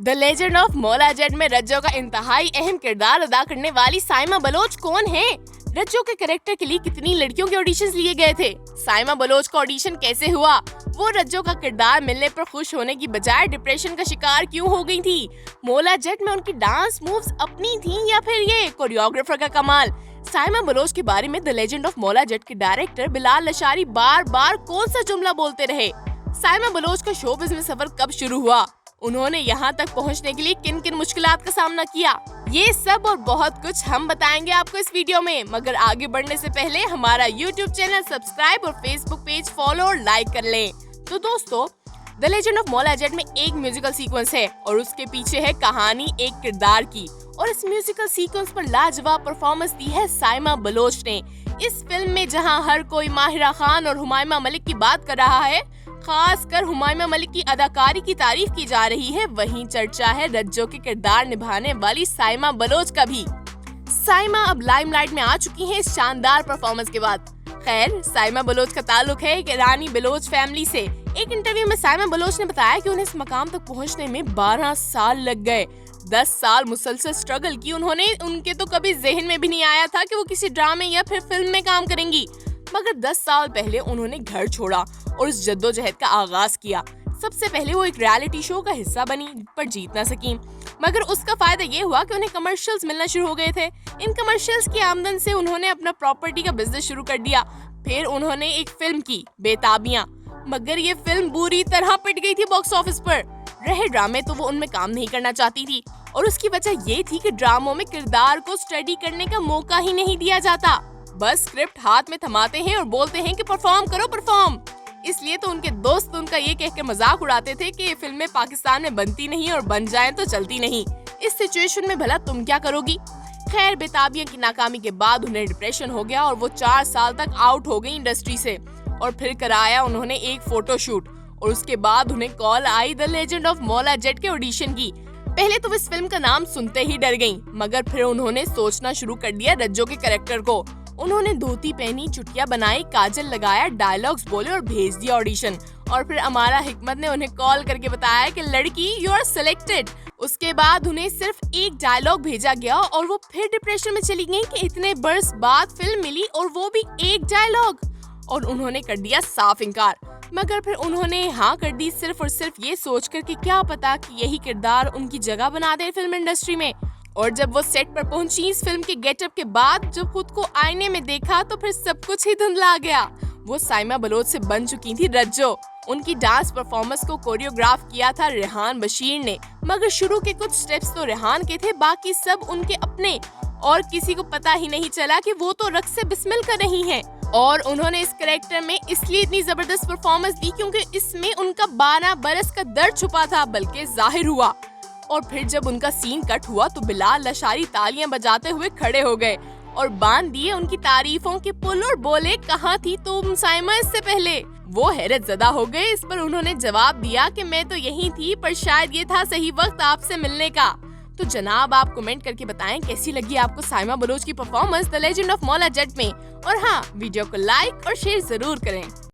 The legend of Maula Jatt में रज्जो का इंतहाई अहम किरदार अदा करने वाली साइमा बलोच कौन है? रज्जो के कैरेक्टर के लिए कितनी लड़कियों के ऑडिशंस लिए गए थे? साइमा बलोच का ऑडिशन कैसे हुआ? वो रज्जो का किरदार मिलने पर खुश होने की बजाय डिप्रेशन का शिकार क्यों हो गई थी? मौला जट में उनकी डांस मूव्स अपनी थी या फिर ये कोरियोग्राफर का कमाल? साइमा बलोच के बारे में the legend of Maula Jatt के डायरेक्टर बिलाल लशारी बार बार कौन सा जुमला बोलते रहे? साइमा बलोच का शोबिज़ में सफर कब शुरू हुआ? उन्होंने यहाँ तक पहुँचने के लिए किन किन मुश्किलात का सामना किया? ये सब और बहुत कुछ हम बताएंगे आपको इस वीडियो में। मगर आगे बढ़ने से पहले हमारा YouTube चैनल सब्सक्राइब और Facebook पेज फॉलो और लाइक कर लें। तो दोस्तों, the legend of Maula Jatt में एक म्यूजिकल सीक्वेंस है और उसके पीछे है कहानी एक किरदार की, और इस म्यूजिकल सीक्वेंस पर लाजवाब परफॉर्मेंस दी है साइमा बलोच ने। इस फिल्म में जहां हर कोई माहिरा खान और हुमायमा मलिक की बात कर रहा है, खासकर हुमायमा मलिक की अदाकारी की तारीफ की जा रही है, वहीं चर्चा है रज्जो के किरदार निभाने वाली साइमा बलोच का भी। साइमा अब लाइमलाइट में आ चुकी हैं इस शानदार परफॉर्मेंस के बाद। खैर, साइमा बलोच का ताल्लुक है एक ईरानी बलोच फैमिली से। एक इंटरव्यू में साइमा बलोच ने बताया कि उन्हें इस मकाम तक पहुंचने में 12 साल लग गए। 10 साल मुसलसल स्ट्रगल की उन्होंने। उनके तो कभी जहन में भी नहीं आया था कि वो किसी ड्रामे या फिर फिल्म में काम करेंगी, मगर 10 साल पहले उन्होंने घर छोड़ा और इस जद्दोजहद का आगाज किया। सबसे पहले वो एक रियलिटी शो का हिस्सा बनी पर जीत ना सकी, मगर उसका फायदा ये हुआ कि उन्हें कमर्शियल्स मिलना शुरू हो गए थे। इन कमर्शियल्स की आमदन से उन्होंने अपना प्रॉपर्टी का बिजनेस शुरू कर दिया। फिर उन्होंने एक फिल्म की, बेताबियां, मगर ये फिल्म बुरी तरह पिट गई थी बॉक्स ऑफिस पर। रहे ड्रामे तो वो उनमें काम नहीं करना चाहती थी, और उसकी वजह ये थी कि ड्रामों में किरदार को स्टडी करने का मौका ही नहीं दिया जाता। बस स्क्रिप्ट हाथ में थमाते हैं और बोलते हैं कि परफॉर्म करो परफॉर्म। इसलिए तो उनके दोस्त उनका ये कहकर मजाक उड़ाते थे कि ये फिल्में पाकिस्तान में बनती नहीं और बन जाएं तो चलती नहीं। इस सिचुएशन में भला तुम क्या करोगी? खैर, बेताबियां की नाकामी के बाद उन्हें डिप्रेशन हो गया और वो 4 साल तक आउट हो गई इंडस्ट्री से। और फिर कराया उन्होंने एक फोटोशूट, और उसके बाद उन्हें call I the legend of Maula Jatt के ऑडिशन की। पहले तो इस फिल्म का नाम सुनते ही डर गईं, मगर फिर उन्होंने सोचना शुरू कर दिया रज्जो के कैरेक्टर को। उन्होंने धोती पहनी, चुटिया बनाई, काजल लगाया, डायलॉग्स बोले और भेज दिया ऑडिशन। और फिर अमारा हिकमत ने उन्हें कॉल करके बताया कि लड़की, यू आर सिलेक्टेड। उसके बाद उन्हें सिर्फ एक डायलॉग भेजा गया और वो फिर डिप्रेशन में चली गई कि इतने बरस बाद फिल्म मिली और वो भी एक डायलॉग, और उन्होंने कर दिया साफ इनकार। मगर फिर उन्होंने हाँ कर दी सिर्फ और सिर्फ ये सोचकर कि क्या पता कि यही किरदार उनकी जगह बना दे फिल्म इंडस्ट्री में। और जब वो सेट पर पहुंची इस फिल्म के गेटअप के बाद, जब खुद को आईने में देखा तो फिर सब कुछ ही धुंधला गया। वो साइमा बलोच से बन चुकी थी रज्जो। उनकी डांस परफॉर्मेंस को कोरियोग्राफ किया था रेहान बशीर ने, मगर शुरू के कुछ स्टेप्स तो रेहान के थे, बाकी सब उनके अपने, और किसी को पता ही नहीं चला कि वो तो रक्स से बिस्मिल कर रही हैं। और उन्होंने इस कैरेक्टर में इसलिए इतनी जबरदस्त परफॉर्मेंस दी क्योंकि इसमें उनका 12 बरस का दर्द छुपा था, बल्कि जाहिर हुआ। और फिर जब उनका सीन कट हुआ तो बिलाल लशारी तालियां बजाते हुए खड़े हो गए और बांध दिए उनकी तारीफों के पुल, और बोले, कहाँ थी तुम साइमा इससे पहले? वो हैरत ज़दा हो गए। इस पर उन्होंने जवाब दिया कि मैं तो यहीं थी, पर शायद ये था सही वक्त आपसे मिलने का। तो जनाब, आप कमेंट करके बताएं कैसी लगी आपको साइमा बलोच की performance the legend of Maula Jatt में। और हाँ, वीडियो को लाइक और शेयर जरूर करें।